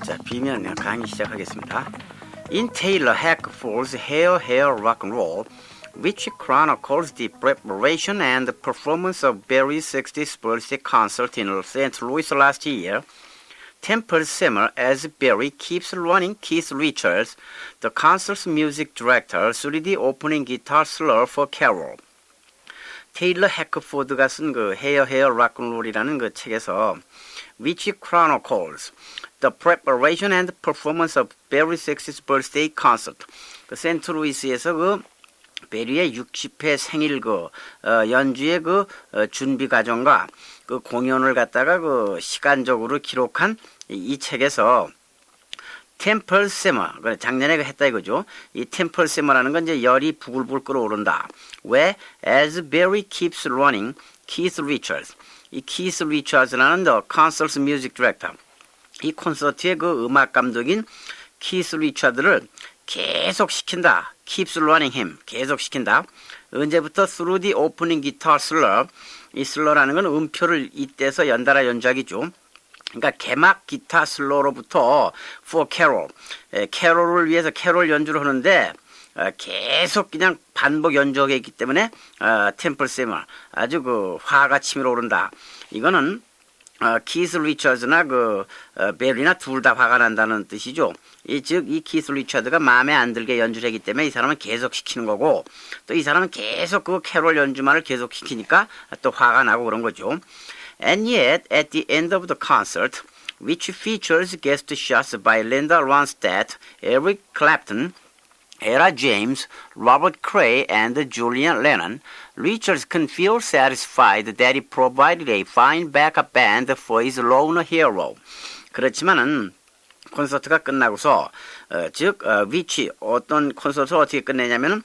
자, B면 강의 시작하겠습니다. In Taylor Hackford's Hair Rock and Roll, which chronicles the preparation and performance of Barry's 60th birthday concert in St. Louis last year, Temple Simmer as Barry keeps running Keith Richards, the concert's music director, through the opening guitar solo for Carol. 테일러 해커포드가 쓴 그 헤어 락앤롤이라는 그 책에서 which chronicles the preparation and performance of Barry's 60th birthday concert. 그 센트루이스에서 그 베리의 60회 생일 연주의 준비 과정과 그 공연을 갖다가 그 시간적으로 기록한 이 책에서 템플 세머, 작년에 했다 이거죠. 이 템플 세머라는 건 이제 열이 부글부글 끓어오른다. 왜? As Barry keeps running, Keith Richards. 이 Keith Richards라는 the concert's music director. 이 콘서트의 그 음악 감독인 키스 리처드를 계속 시킨다. keeps running him. 계속 시킨다. 언제부터? through the opening guitar solo. 이 슬로라는 건 음표를 잇대서 연달아 연주하기죠. 그러니까 개막 기타 슬로로부터 for Carol, 캐롤을 위해서 캐롤 연주를 하는데 계속 그냥 반복 연주하게 있기 때문에 템플 세머 아주 그 화가 치밀어 오른다. 이거는 키스 리처드나 베리나 둘 다 화가 난다는 뜻이죠. 이 키스 리처드가 마음에 안 들게 연주를 하기 때문에 이 사람은 계속 시키는 거고, 또 이 사람은 계속 그 캐롤 연주만을 계속 시키니까 또 화가 나고 그런 거죠. And yet, at the end of the concert, which features guest shots by Linda Ronstadt, Eric Clapton, Ella James, Robert Cray, and Julian Lennon, Richards can feel satisfied that he provided a fine backup band for his lone hero. 그렇지만은 콘서트가 끝나고서 which 어떤 콘서트를 어떻게 끝내냐면은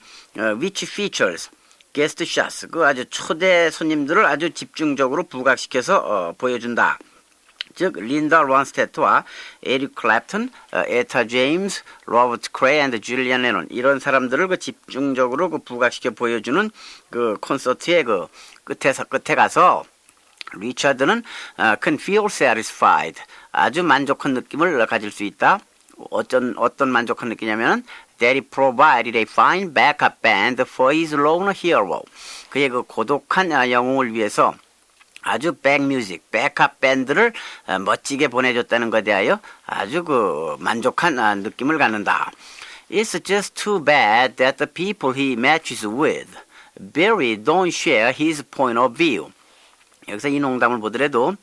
which features 게스트 샷스, 그 아주 초대 손님들을 아주 집중적으로 부각시켜서 보여준다. 즉 린다 론스테트와 에릭 클랩튼, 에타 제임스, 로버트 크레이 앤드 줄리안 레논 이런 사람들을 그 집중적으로 그 부각시켜 보여주는 그 콘서트의 그 끝에 가서 리처드는 can feel satisfied, 아주 만족한 느낌을 가질 수 있다. 어떤 만족한 느낌이냐면은 that he provided a fine backup band for his lone hero. 그의 그 고독한 영웅을 위해서 아주 백뮤직, 백업 밴드를 멋지게 보내줬다는 것에 대하여 아주 그 만족한 느낌을 갖는다. It's just too bad that the people he matches with, Barry, don't share his point of view. 여기서 이 농담을 보더라도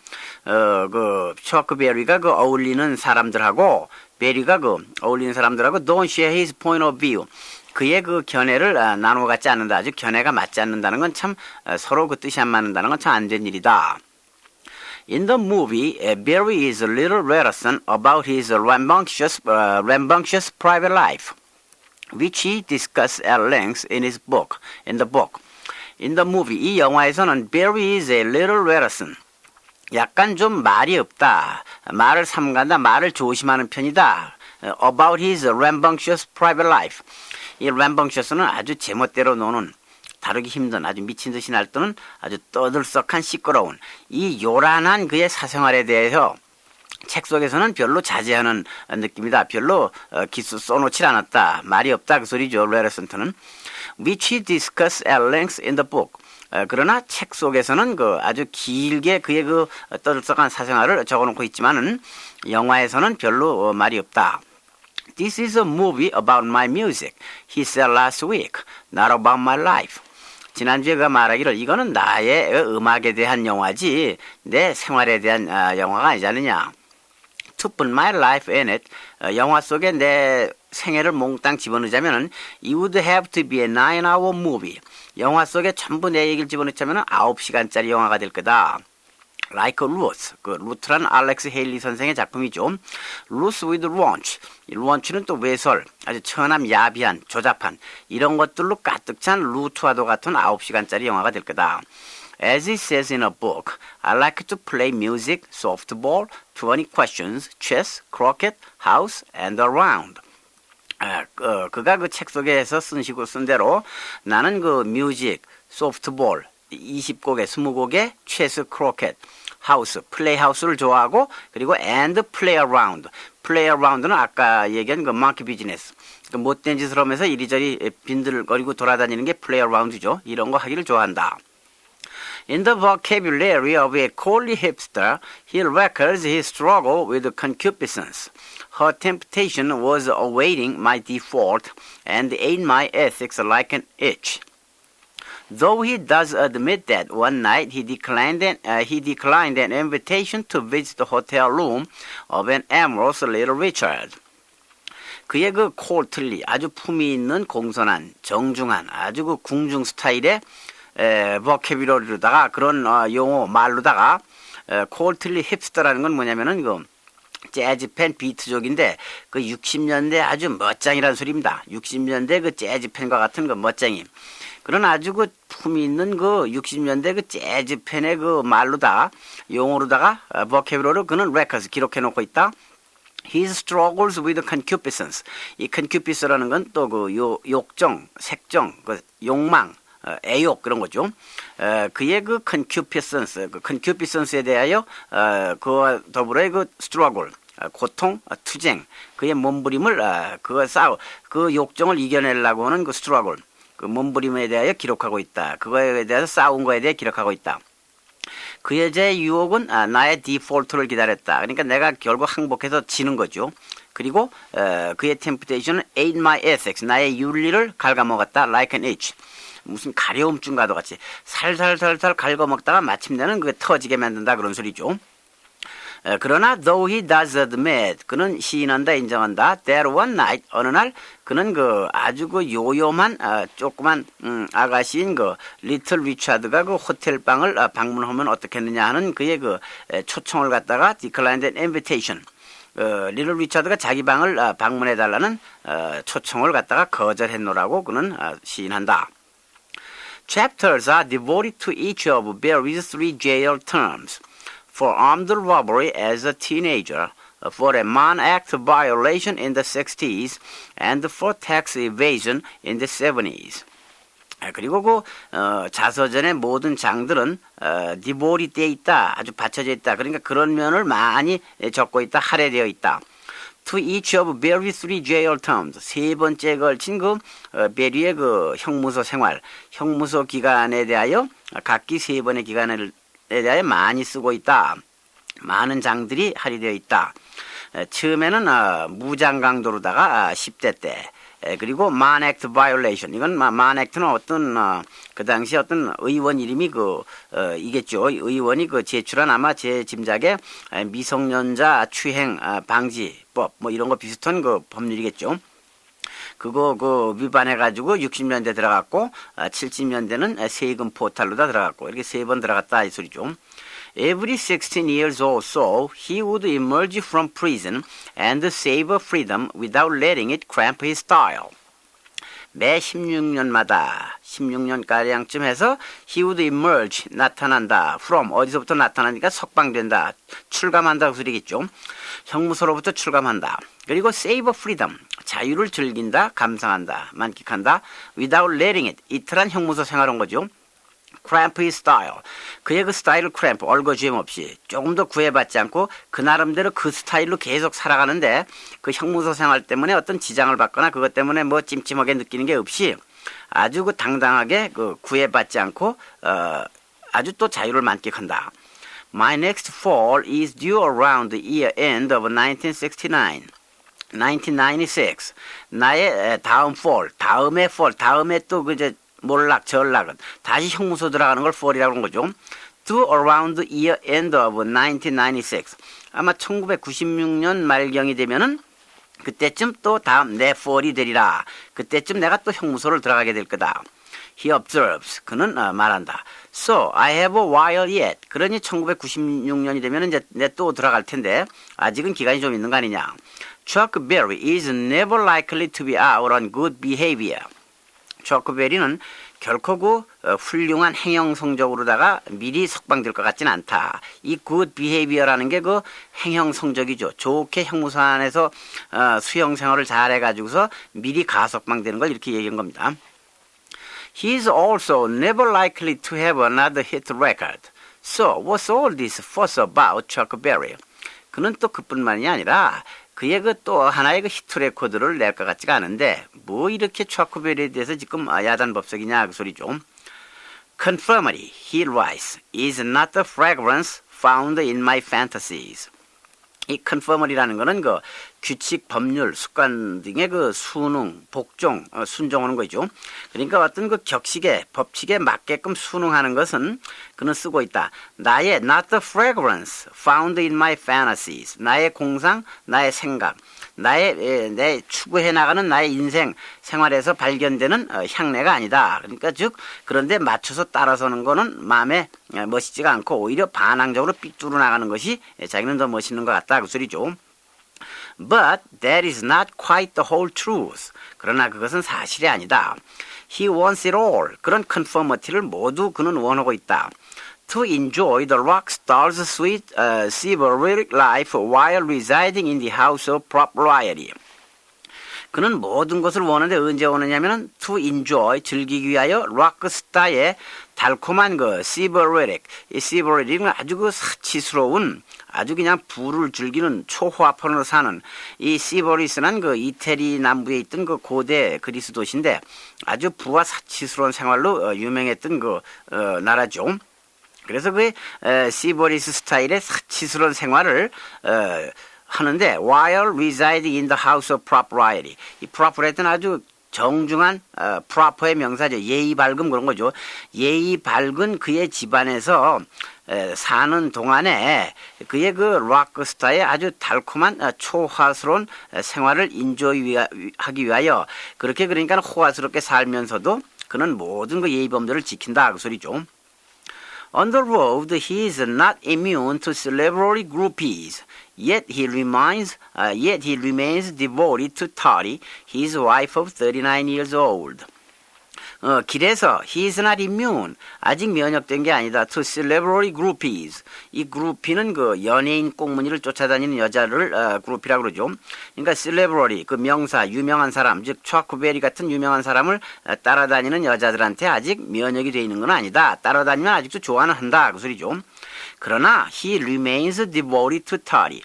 셔크 베리가 어울리는 사람들하고 베리가 어울리는 사람들하고 don't share his point of view. 그의 그 견해를 나누어 갖지 않는다. 아주 견해가 맞지 않는다는 건 참 서로 그 뜻이 안 맞는다는 건 참 안 된 일이다. In the movie, Barry is a little reticent about his rambunctious private life, which he discusses at length in the book. In the movie, 이 영화에서는 Barry is a little reticent. 약간 좀 말이 없다. 말을 삼간다. 말을 조심하는 편이다. About his rambunctious private life. 이 rambunctious는 아주 제멋대로 노는, 다루기 힘든, 아주 미친 듯이 날뛰는 아주 떠들썩한 시끄러운 이 요란한 그의 사생활에 대해서 책 속에서는 별로 자제하는 느낌이다. 별로 기수 써놓지 않았다. 말이 없다 그 소리죠. 레레센트는 which he discussed at length in the book. 그러나 책 속에서는 아주 길게 그의 떠들썩한 사생활을 적어놓고 있지만은 영화에서는 별로 말이 없다. This is a movie about my music, he said last week, not about my life. 지난주에 그가 말하기를 이거는 나의 음악에 대한 영화지 내 생활에 대한 영화가 아니지 않느냐. To put my life in it, 영화 속에 내 생애를 몽땅 집어넣자면은 it would have to be a 9-hour movie. 영화 속에 전부 내 얘기를 집어넣자면은 9시간짜리 영화가 될 거다. Like Ruth, 루트란 알렉스 헤일리 선생의 작품이죠. Ruth with Lunch. 이 런치는 또 외설, 아주 천함 야비한, 조잡한 이런 것들로 가득 찬 루트와도 같은 9시간짜리 영화가 될 거다. As it says in a book, I like to play music, softball, 20 questions, chess, croquet, house, and a round. 그가 그 책 속에서 쓴 대로 나는 그 뮤직, 소프트볼, 20곡에 20곡에 체스, 크로켓, 하우스, 플레이하우스를 좋아하고 그리고 and play around. play around는 아까 얘기한 그 monkey business. 그 못된 짓을 하면서 이리저리 빈들거리고 돌아다니는 게 play around죠. 이런 거 하기를 좋아한다. In the vocabulary of a coolly hipster, he records his struggle with concupiscence. Her temptation was awaiting my default and ate my ethics like an itch. Though he does admit that one night he declined an invitation to visit the hotel room of an amorous little Richard. 그의 그 콜틀리 아주 품위 있는 공손한 정중한 아주 그 궁중 스타일의 버캐뷰러리로다가 그런 용어 말로다가 콜틀리 힙스터라는 건 뭐냐면은 그 재즈팬 비트족인데 그 60년대 아주 멋쟁이라는 소리입니다. 60년대 그 재즈팬과 같은 그 멋쟁이. 그런 아주 그 품이 있는 그 60년대 그 재즈팬의 그 말로다 용어로다가 버캐뷰러로 그는 레코드 기록해 놓고 있다. His struggles with concupiscence. 이 concupiscence라는 건 또 그 욕정, 색정, 그 욕망, 애욕 그런 거죠. 그의 그 concupiscence에 대하여 그와 더불어의 그 struggle, 고통, 투쟁, 그의 몸부림을 그 욕정을 이겨내려고 하는 그 struggle, 그 몸부림에 대하여 기록하고 있다. 그거에 대해서 싸운 거에 대해 기록하고 있다. 그 여자의 유혹은 나의 디폴트를 기다렸다. 그러니까 내가 결국 항복해서 지는 거죠. 그리고 그의 temptation은 ate my ethics. 나의 윤리를 갉아먹었다. Like an itch. 무슨 가려움증과도 같이 살살살살 갉아먹다가 마침내는 그게 터지게 만든다. 그런 소리죠. 그러나 though he does admit 그는 시인한다 인정한다 that one night 어느 날 그는 그 아주 그 요염한 조그만 아가씨인 그 리틀 리차드가 그 호텔 방을 방문하면 어떻겠느냐 하는 그의 그 초청을 갖다가 declined an invitation 리틀 리차드가 자기 방을 방문해 달라는 초청을 갖다가 거절했노라고 그는 시인한다. Chapters are devoted to each of Barrie's three jail terms. For armed robbery as a teenager, for a Mann Act violation in the 60s, and for tax evasion in the 70s. 그리고 그 자서전의 모든 장들은 디볼이 되어 있다, 아주 받쳐져 있다. 그러니까 그런 면을 많이 적고 있다, 할애되어 있다. To each of Barry's three jail terms, 세 번째 걸친 그 베리의 그 형무소 생활, 형무소 기간에 대하여 각기 세 번의 기간을 대하여 많이 쓰고 있다. 많은 장들이 할애되어 있다. 처음에는 무장 강도로다가 10대 때 그리고 Mann Act violation 이건 Mann Act는 어떤 그 당시 어떤 의원 이름이 이겠죠. 의원이 제출한 아마 제 짐작에 미성년자 추행 방지법 뭐 이런 거 비슷한 그 법률이겠죠. 그거 위반해가지고 60년대 들어갔고 70년대는 세금 포탈로다 들어갔고 이렇게 세 번 들어갔다 이 소리죠. Every 16 years or so, he would emerge from prison and savor freedom without letting it cramp his style. 매 16년마다 16년가량쯤 해서 he would emerge 나타난다. from 어디서부터 나타나니까 석방된다. 출감한다 그 소리겠죠. 형무소로부터 출감한다. 그리고 save freedom 자유를 즐긴다. 감상한다. 만끽한다. without letting it 이틀한 형무소 생활한 거죠. cramp his style 그의 그 스타일을 cramp 얼거주임 없이 조금 더 구애받지 않고 그 나름대로 그 스타일로 계속 살아가는데 그 형무소 생활 때문에 어떤 지장을 받거나 그것 때문에 뭐 찜찜하게 느끼는 게 없이 아주 그 당당하게 그 구애받지 않고 아주 또 자유를 만끽한다. My next fall is due around the year end of 1969. 1996 나의 다음 fall 다음에 또 그저 몰락, 전락은 다시 형무소 들어가는 걸 fall이라고 하는 거죠. To around the year end of 1996. 아마 1996년 말경이 되면은 그때쯤 또 다음 내 fall이 되리라. 그때쯤 내가 또 형무소를 들어가게 될 거다. He observes. 그는 말한다. So, I have a while yet. 그러니 1996년이 되면은 이제 내 또 들어갈 텐데 아직은 기간이 좀 있는 거 아니냐. Chuck Berry is never likely to be out on good behavior. 초크베리는 결코 그 훌륭한 행영 성적으로다가 미리 석방될 것 같진 않다. 이 good behavior라는 게 그 행영 성적이죠. 좋게 형무소안에서 수용 생활을 잘 해가지고서 미리 가석방되는 걸 이렇게 얘기한 겁니다. He is also never likely to have another hit record. So what's all this fuss about Chuck Berry? 그는 또 그뿐만이 아니라 그의 그 또 하나의 그 히트 레코드를 낼 것 같지가 않은데 뭐 이렇게 추크 베리에 대해서 지금 야단법석이냐 그 소리죠. Conformity, he writes, is not the fragrance found in my fantasies. 이 conformity라는 거는 그 규칙, 법률, 습관 등의 그 순응, 복종, 순종하는 거죠. 그러니까 어떤 그 격식에, 법칙에 맞게끔 순응하는 것은 그는 쓰고 있다. 나의 not the fragrance found in my fantasies. 나의 공상, 나의 생각, 내 추구해 나가는 나의 인생 생활에서 발견되는 향내가 아니다. 그러니까 즉 그런데 맞춰서 따라서는 거는 마음에 멋있지가 않고 오히려 반항적으로 삐뚤어 나가는 것이 자기는 더 멋있는 것 같다 그 소리죠. But that is not quite the whole truth. 그러나 그것은 사실이 아니다. He wants it all. 그런 conformity를 모두 그는 원하고 있다. To enjoy the rock star's sweet sybaritic life while residing in the house of propriety. 그는 모든 것을 원하는데 언제 원하냐면은 to enjoy 즐기기 위하여 락스타의 달콤한 그 sybaritic, 이 sybaritic은 아주 그 사치스러운 아주 그냥 부를 즐기는 초호화폰으로 사는 이 시버리스는 그 이태리 남부에 있던 그 고대 그리스 도시인데 아주 부와 사치스러운 생활로 유명했던 그 나라죠. 그래서 그 시버리스 스타일의 사치스러운 생활을 하는데 while residing in the house of propriety. 이 propriety는 아주 정중한 proper의 명사죠. 예의 밝음 그런 거죠. 예의 밝은 그의 집안에서 사는 동안에 그의 그 락스타의 아주 달콤한 초화스러운 생활을 인조하기 위하여 그렇게 그러니까 호화스럽게 살면서도 그는 모든 그 예의범들을 지킨다 그 소리죠. On the road, he is not immune to celebrity groupies. Yet he remains devoted to Tari, his wife of 39 years old. 길에서 he is not immune. 아직 면역된 게 아니다. To celebrity groupies. 이 그룹피는 그 연예인 꽁무니를 쫓아다니는 여자를 그룹이라고 그러죠. 그러니까 celebrity, 그 명사, 유명한 사람, 즉 추아크베리 같은 유명한 사람을 따라다니는 여자들한테 아직 면역이 돼 있는 건 아니다. 따라다니면 아직도 좋아는 한다. 그 소리죠. 그러나 he remains devoted to Tari.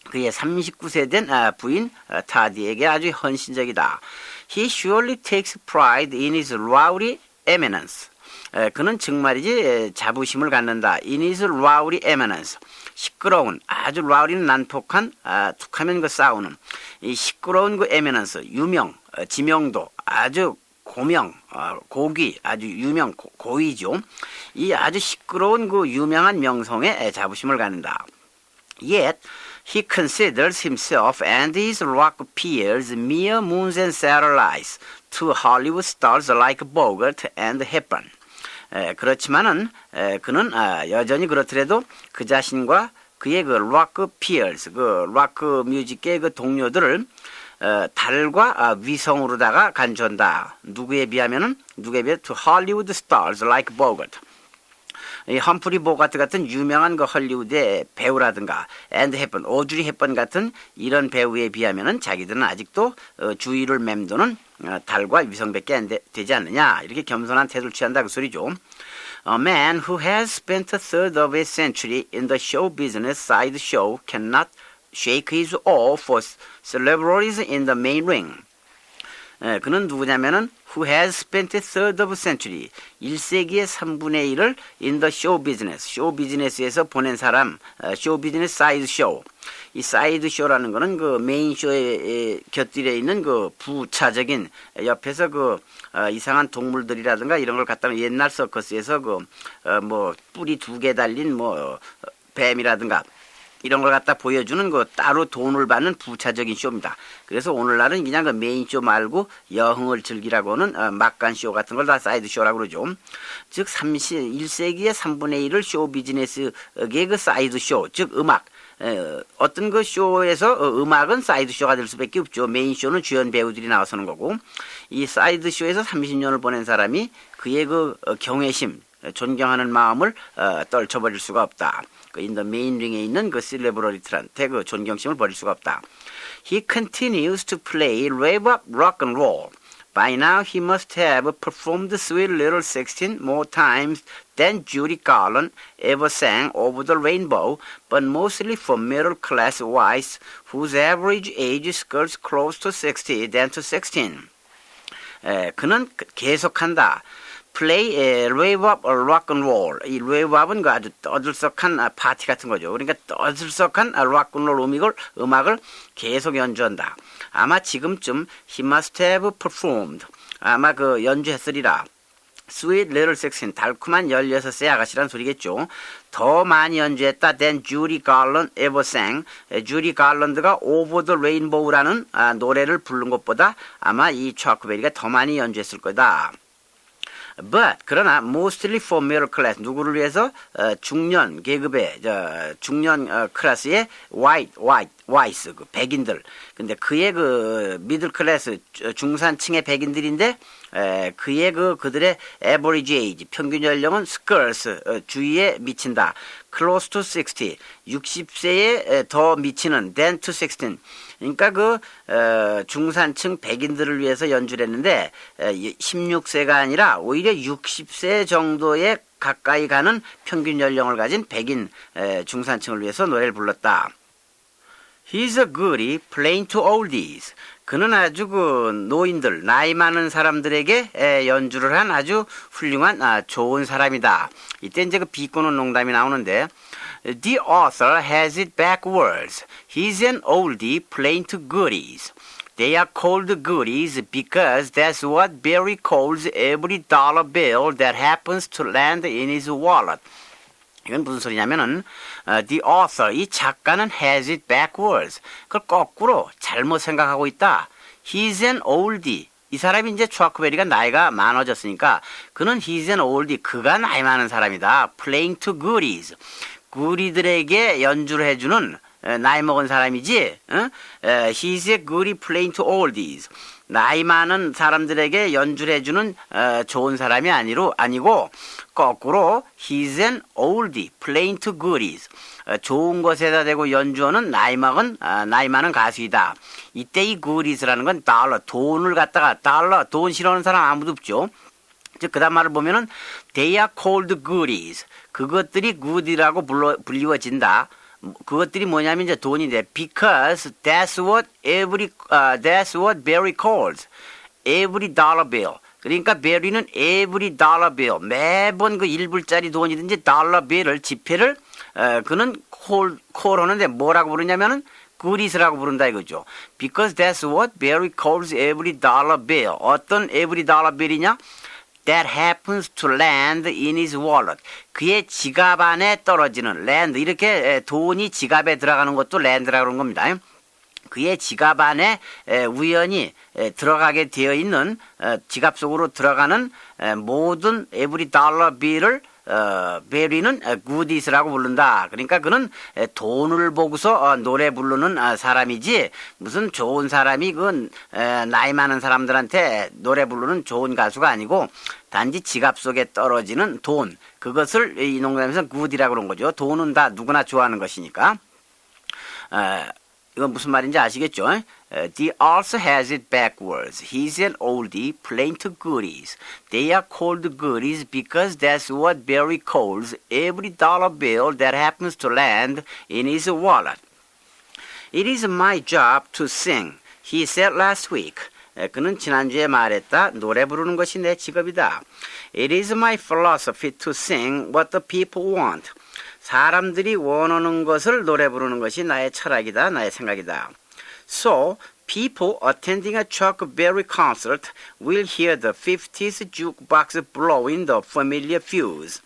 그의 39세 된 부인 타디에게 아주 헌신적이다. He surely takes pride in his rowdy eminence. 그는 정말이지 자부심을 갖는다. In his rowdy eminence. 시끄러운 아주 rowdy는 난폭한 툭하면 그 싸우는 이 시끄러운 그 eminence 유명 지명도 아주 고명 고귀 아주 유명 고위죠. 이 아주 시끄러운 그 유명한 명성에 자부심을 갖는다. Yet he considers himself and his rock peers mere moons and satellites to Hollywood stars like Bogart and Hepburn. 그렇지만은 그는 여전히 그렇더라도 그 자신과 그의 그 록 피어스, 그 록 뮤직계의 그 동료들을 달과 위성으로다가 간주한다. 누구에 비하면은 누구에 비해 to Hollywood stars like Bogart. 이 험프리 보가트 같은 유명한 그 헐리우드의 배우라든가 앤드 헵번, 오주리 헵번 같은 이런 배우에 비하면은 자기들은 아직도 주위를 맴도는 달과 위성밖에 되지 않느냐 이렇게 겸손한 태도를 취한다 그 소리죠. A man who has spent a third of a century in the show business side show cannot shake his awe for celebrities in the main ring. 그는 누구냐면은 who has spent a third of a century 1세기의 3분의 1을 in the show business 쇼 비즈니스에서 보낸 사람 쇼 비즈니스 사이드 쇼 이 사이드 쇼라는 거는 그 메인 쇼에 곁들여 있는 그 부차적인 옆에서 그 이상한 동물들이라든가 이런 걸 갖다 옛날 서커스에서 그 뭐 뿔이 2개 달린 뭐 뱀이라든가 이런 걸 갖다 보여주는 그 따로 돈을 받는 부차적인 쇼입니다. 그래서 오늘날은 그냥 그 메인 쇼 말고 여흥을 즐기라고 하는 막간 쇼 같은 걸 다 사이드 쇼라고 그러죠. 즉 1세기의 3분의 1을 쇼 비즈니스의 그 사이드 쇼, 즉 음악, 어떤 그 쇼에서 음악은 사이드 쇼가 될 수밖에 없죠. 메인 쇼는 주연 배우들이 나와서는 거고, 이 사이드 쇼에서 30년을 보낸 사람이 그의 그 경외심, 존경하는 마음을 떨쳐버릴 수가 없다. 그 인더 메인 링에 있는 그 셀레브리티한테 그 존경심을 버릴 수가 없다. He continues to play rev up rock and roll. By now he must have performed Sweet Little 16 more times than Judy Garland ever sang Over the Rainbow, but mostly for middle-class whites whose average age skirts close to 60 than to 16. 그는 계속한다. Play rave up rock and roll. 이 rave up은 그 아주 떠들썩한 파티 같은 거죠. 그러니까 떠들썩한 rock and roll 음악을 계속 연주한다. 아마 지금쯤 he must have performed. 아마 그 연주했으리라. Sweet Little 16, 달콤한 16세 아가씨란 소리겠죠. 더 많이 연주했다 than Judy Garland ever sang. 주디 갈런드가 Over the Rainbow라는 노래를 부른 것보다 아마 이 차크베리가 더 많이 연주했을 거다. But 그러나 mostly for middle class 누구를 위해서 중년 계급의 중년 클래스의 whites 그 백인들. 근데 그의 그 미들 클래스 중산층의 백인들인데 그의 그들의 average age 평균 연령은 skirts 주위에 미친다. close to 60 60세에 더 미치는 than to 16. 그러니까 그 중산층 백인들을 위해서 연주를 했는데 16세가 아니라 오히려 60세 정도에 가까이 가는 평균 연령을 가진 백인 중산층을 위해서 노래를 불렀다. He's a goodie playing to oldies. 그는 아주 그 노인들, 나이 많은 사람들에게 연주를 한 아주 훌륭한 좋은 사람이다. 이때 이제 그 비꼬는 농담이 나오는데 The author has it backwards. He's an oldie playing to goodies. They are called goodies because that's what Barry calls every dollar bill that happens to land in his wallet. 이건 무슨 소리냐면은 the author, 이 작가는 has it backwards. 그걸 거꾸로 잘못 생각하고 있다. He's an oldie. 이 사람이 이제 추아크베리가 나이가 많아졌으니까 그는 he's an oldie. 그가 나이 많은 사람이다. Playing to goodies. 구리들에게 연주를 해주는 나이 먹은 사람이지. He's a goodie playing to oldies. 나이 많은 사람들에게 연주를 해주는 좋은 사람이 아니고 거꾸로 he's an oldie playing to goodies. 좋은 것에다 대고 연주하는 나이 많은 가수이다. 이때 이 goodies라는 건 달러, 돈을 갖다가 돈 싫어하는 사람 아무도 없죠. 그 다음 말을 보면은 they are called goodies. 그것들이 good이라고 불리워진다. 그것들이 뭐냐면 이제 돈인데 because that's what Barry calls every dollar bill. 그러니까 베리는 every dollar bill 매번 그 1불짜리 돈이든지 달러 빌을 지폐를 그는 call 하는데 뭐라고 부르냐면은 goodies라고 부른다 이거죠. Because that's what Barry calls every dollar bill. 어떤 every dollar bill이냐? That happens to land in his wallet. 그의 지갑 안에 떨어지는 land. 이렇게 돈이 지갑에 들어가는 것도 land라고 그러는 겁니다. 그의 지갑 안에 우연히 들어가게 되어 있는 지갑 속으로 들어가는 모든 every dollar bill을 베리는 goodies라고 부른다. 그러니까 그는 돈을 보고서 노래 부르는 사람이지 무슨 좋은 사람이 그 나이 많은 사람들한테 노래 부르는 좋은 가수가 아니고 단지 지갑 속에 떨어지는 돈. 그것을 이 농담에서 goodie라고 그런 거죠. 돈은 다 누구나 좋아하는 것이니까. 이건 무슨 말인지 아시겠죠? The author has it backwards. He's an oldie playing to goodies. They are called goodies because that's what Barry calls every dollar bill that happens to land in his wallet. It is my job to sing, he said last week. 그는 지난주에 말했다. 노래 부르는 것이 내 직업이다. It is my philosophy to sing what the people want. 사람들이 원하는 것을 노래 부르는 것이 나의 철학이다, 나의 생각이다. So, people attending a Chuck Berry concert will hear the 50s jukebox blowing the familiar fuse.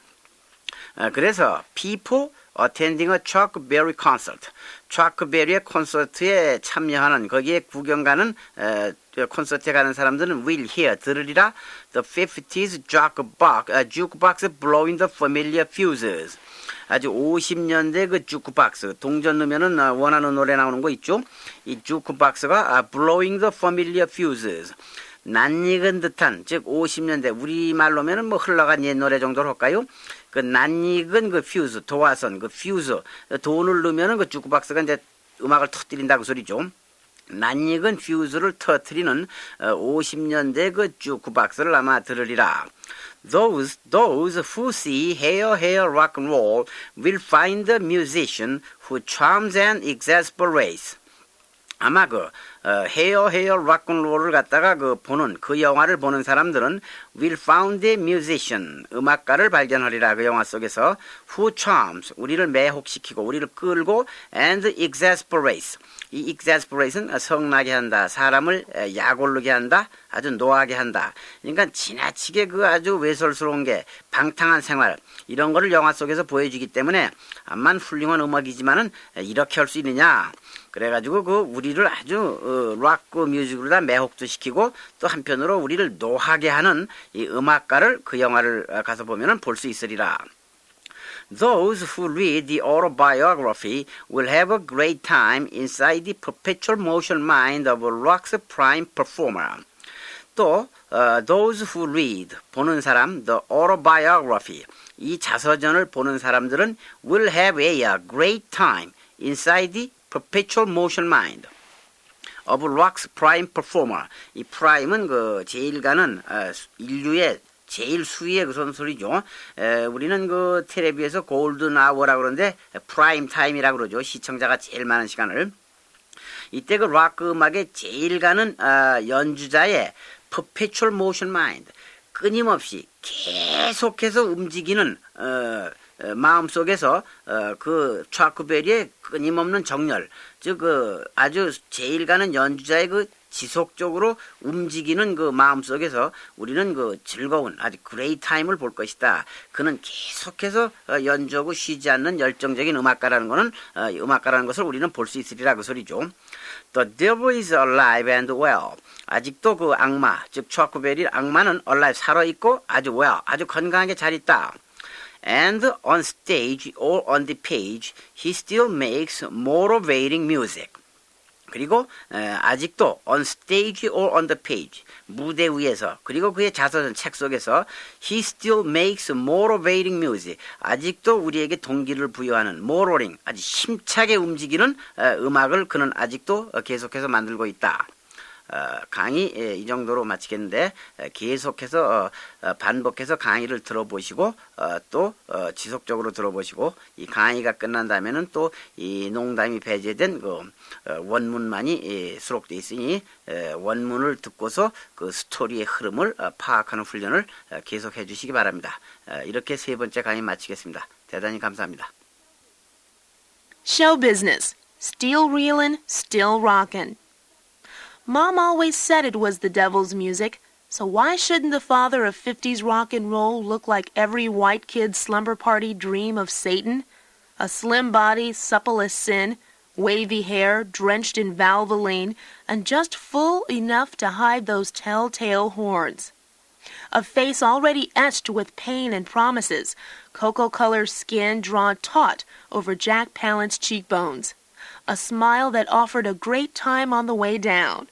그래서 people attending a Chuck Berry concert. Chuck Berry의 콘서트에 참여하는 거기에 구경 가는 콘서트에 가는 사람들은 will hear 들으리라 the 50s jukebox blowing the familiar fuses. 아주 50년대 그 주크박스 동전 넣으면은 원하는 노래 나오는 거 있죠. 이 주크박스가 blowing the familiar fuses. 낯익은 듯한 즉 50년대 우리말로면은 뭐 흘러간 옛 노래 정도로 할까요? 그 낯익은 그 퓨즈 도화선 그 퓨즈 돈을 넣으면은 그 주크박스가 이제 음악을 터뜨린다고 소리죠. 낯익은 퓨즈를 터뜨리는 50년대 그 주크박스를 아마 들으리라. Those who see hair rock and roll will find the musician who charms and exasperates. 아마 그 헤어 락앤롤을 갖다가 그 보는 그 영화를 보는 사람들은 will find a musician 음악가를 발견하리라. 그 영화 속에서 who charms 우리를 매혹시키고 우리를 끌고 and exasperates 이 exasperate은 성나게 한다 사람을 약올르게 한다 아주 노하게 한다. 그러니까 지나치게 그 아주 외설스러운 게 방탕한 생활 이런 거를 영화 속에서 보여주기 때문에 암만 훌륭한 음악이지만은 이렇게 할 수 있느냐. 그래가지고 그 우리를 아주 락 뮤직으로 다 매혹도 시키고 또 한편으로 우리를 노하게 하는 이 음악가를 그 영화를 가서 보면은 볼 수 있으리라. Those who read the autobiography will have a great time inside the perpetual motion mind of a rock's prime performer. 또 those who read 보는 사람 the autobiography 이 자서전을 보는 사람들은 will have a great time inside the perpetual motion mind of rock's prime performer. 이 prime은 그 제일 가는 인류의 제일 수위의 그 선수이죠. 우리는 그 텔레비에서 골든 아워라고 그러는데 프라임 타임이라고 그러죠. 시청자가 제일 많은 시간을. 이때 그 락 음악의 제일 가는 연주자의 perpetual motion mind 끊임없이 계속해서 움직이는 마음속에서 그 차크 베리의 끊임없는 정열, 즉 그 아주 제일 가는 연주자의 그 지속적으로 움직이는 그 마음속에서 우리는 그 즐거운 아주 그레이 타임을 볼 것이다. 그는 계속해서 연주하고 쉬지 않는 열정적인 음악가라는 거는 음악가라는 것을 우리는 볼 수 있으리라 그 소리죠. The devil is alive and well. 아직도 그 악마, 즉 차크 베리 악마는 alive 살아있고 아주 well, 아주 건강하게 잘 있다. And on stage or on the page, he still makes motivating music. 그리고 아직도 on stage or on the page, 무대 위에서 그리고 그의 자서전 책 속에서 he still makes motivating music. 아직도 우리에게 동기를 부여하는 motoring, 아주 힘차게 움직이는 음악을 그는 아직도 계속해서 만들고 있다. 강의 이 정도로 마치겠는데 계속해서 반복해서 강의를 들어보시고 또 지속적으로 들어보시고 이 강의가 끝난 다음에는 또 이 농담이 배제된 그 원문만이 수록되어 있으니 원문을 듣고서 그 스토리의 흐름을 파악하는 훈련을 계속해 주시기 바랍니다. 이렇게 세 번째 강의 마치겠습니다. 대단히 감사합니다. Show business. Still reelin', still rockin'. Mom always said it was the devil's music, so why shouldn't the father of 50s rock and roll look like every white kid's slumber party dream of Satan? A slim body, supple as sin, wavy hair, drenched in Valvoline, and just full enough to hide those telltale horns. A face already etched with pain and promises, cocoa-colored skin drawn taut over Jack Palant's cheekbones. A smile that offered a great time on the way down.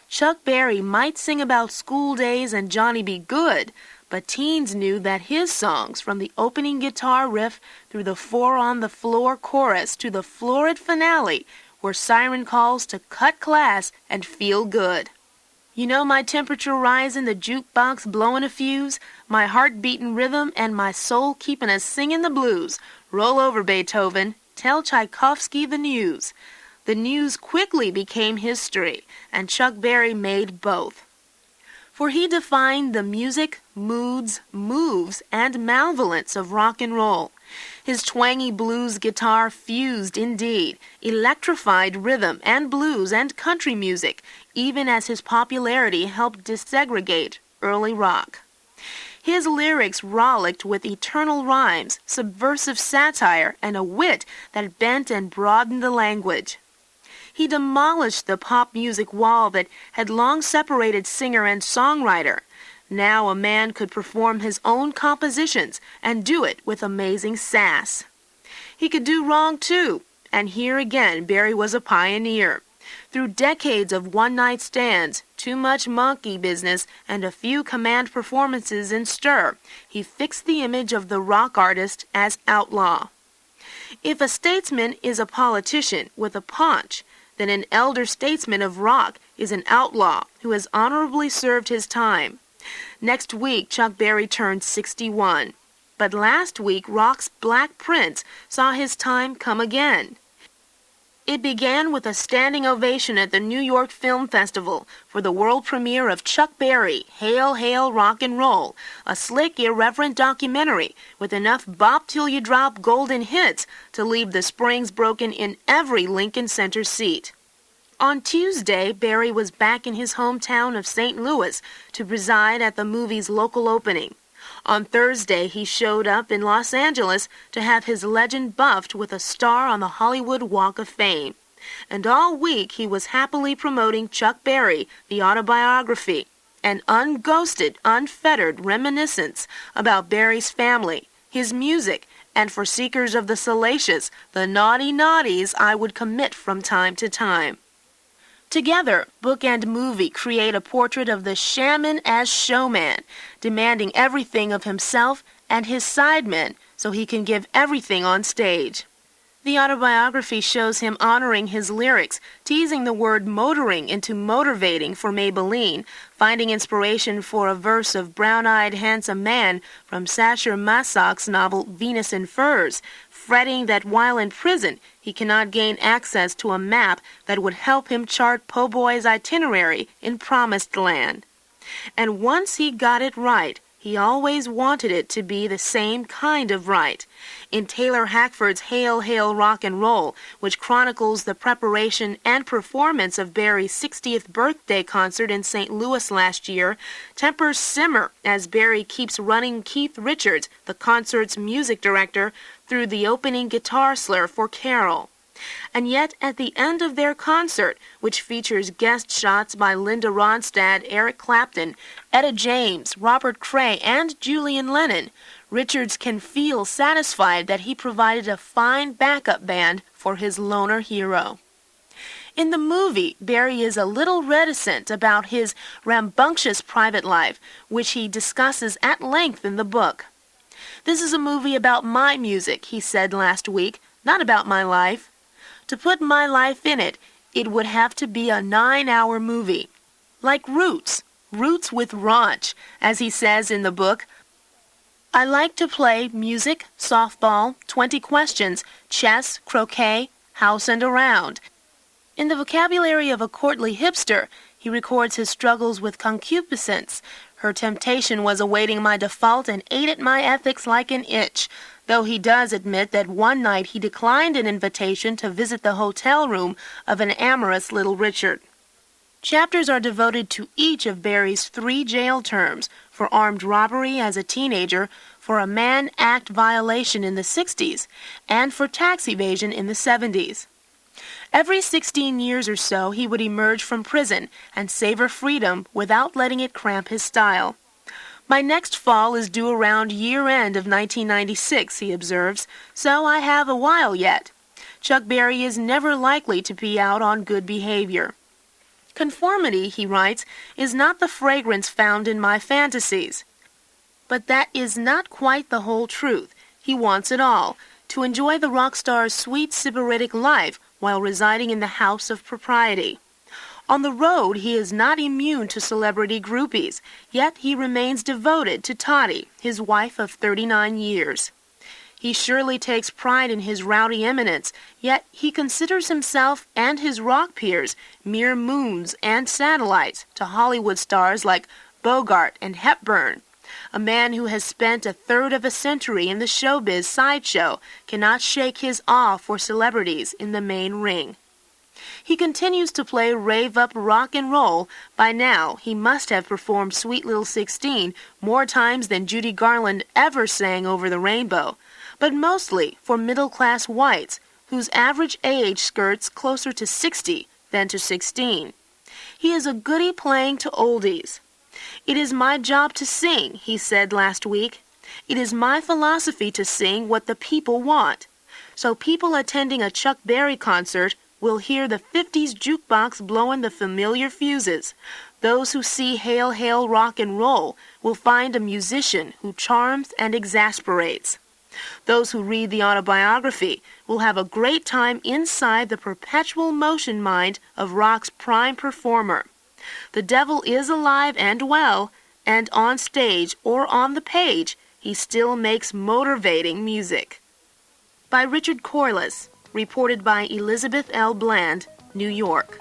Chuck Berry might sing about school days and Johnny Be Good, but teens knew that his songs, from the opening guitar riff through the four-on-the-floor chorus to the florid finale, were siren calls to cut class and feel good. You know my temperature rising, the jukebox blowing a fuse, my heart beating rhythm, and my soul keeping us singing the blues. Roll over, Beethoven. Tell Tchaikovsky the news. The news quickly became history, and Chuck Berry made both. For he defined the music, moods, moves, and malevolence of rock and roll. His twangy blues guitar fused indeed, electrified rhythm and blues and country music, even as his popularity helped desegregate early rock. His lyrics rollicked with eternal rhymes, subversive satire, and a wit that bent and broadened the language. He demolished the pop music wall that had long separated singer and songwriter. Now a man could perform his own compositions and do it with amazing sass. He could do wrong too, and here again Berry was a pioneer. Through decades of one-night stands, too much monkey business, and a few command performances in stir, he fixed the image of the rock artist as outlaw. If a statesman is a politician with a paunch, then an elder statesman of rock is an outlaw who has honorably served his time. Next week, Chuck Berry turned 61. But last week, rock's Black Prince saw his time come again. It began with a standing ovation at the New York Film Festival for the world premiere of Chuck Berry, Hail, Hail, Rock and Roll, a slick, irreverent documentary with enough bop-till-you-drop golden hits to leave the springs broken in every Lincoln Center seat. On Tuesday, Berry was back in his hometown of St. Louis to preside at the movie's local opening. On Thursday, he showed up in Los Angeles to have his legend buffed with a star on the Hollywood Walk of Fame. And all week he was happily promoting Chuck Berry, the autobiography, an unghosted, unfettered reminiscence about Berry's family, his music, and for seekers of the salacious, the naughty naughties I would commit from time to time. Together, book and movie create a portrait of the shaman as showman, demanding everything of himself and his sidemen so he can give everything on stage. The autobiography shows him honoring his lyrics, teasing the word motoring into motivating for Maybelline, finding inspiration for a verse of brown-eyed handsome man from Sasha Massock's novel Venus in Furs, fretting that while in prison he cannot gain access to a map that would help him chart Po' Boy's itinerary in Promised Land. And once he got it right, he always wanted it to be the same kind of right. In Taylor Hackford's Hail, Hail, Rock and Roll, which chronicles the preparation and performance of Berry's 60th birthday concert in St. Louis last year, tempers simmer as Berry keeps running Keith Richards, the concert's music director, through the opening guitar slur for Carol. And yet, at the end of their concert, which features guest shots by Linda Ronstadt, Eric Clapton, Etta James, Robert Cray, and Julian Lennon, Richards can feel satisfied that he provided a fine backup band for his loner hero. In the movie, Berry is a little reticent about his rambunctious private life, which he discusses at length in the book. "This is a movie about my music," he said last week, "not about my life. To put my life in it, it would have to be a 9-hour movie. Like Roots with raunch, as he says in the book. I like to play music, softball, 20 questions, chess, croquet, house and around." In the vocabulary of a courtly hipster, he records his struggles with concupiscence. "Her temptation was awaiting my default and ate at my ethics like an itch," though he does admit that one night he declined an invitation to visit the hotel room of an amorous little Richard. Chapters are devoted to each of Berry's 3 jail terms, for armed robbery as a teenager, for a Mann Act violation in the 60s, and for tax evasion in the 70s. Every 16 years or so he would emerge from prison and savor freedom without letting it cramp his style. "My next fall is due around year-end of 1996, he observes, "so I have a while yet." Chuck Berry is never likely to be out on good behavior. "Conformity," he writes, "is not the fragrance found in my fantasies." But that is not quite the whole truth. He wants it all, to enjoy the rock star's sweet sybaritic life while residing in the house of propriety. On the road, he is not immune to celebrity groupies, yet he remains devoted to Toddy, his wife of 39 years. He surely takes pride in his rowdy eminence, yet he considers himself and his rock peers mere moons and satellites to Hollywood stars like Bogart and Hepburn. A man who has spent a third of a century in the showbiz sideshow cannot shake his awe for celebrities in the main ring. He continues to play rave-up rock and roll. By now, he must have performed Sweet Little 16 more times than Judy Garland ever sang Over the Rainbow, but mostly for middle-class whites, whose average age skirts closer to 60 than to 16. He is a goody playing to oldies. "It is my job to sing," he said last week. "It is my philosophy to sing what the people want. So people attending a Chuck Berry concert will hear the 50s jukebox blowing the familiar fuses. Those who see Hail, Hail, Rock and Roll will find a musician who charms and exasperates. Those who read the autobiography will have a great time inside the perpetual motion mind of rock's prime performer. The devil is alive and well, and on stage or on the page, he still makes motivating music. By Richard Corliss, reported by Elizabeth L. Bland, New York.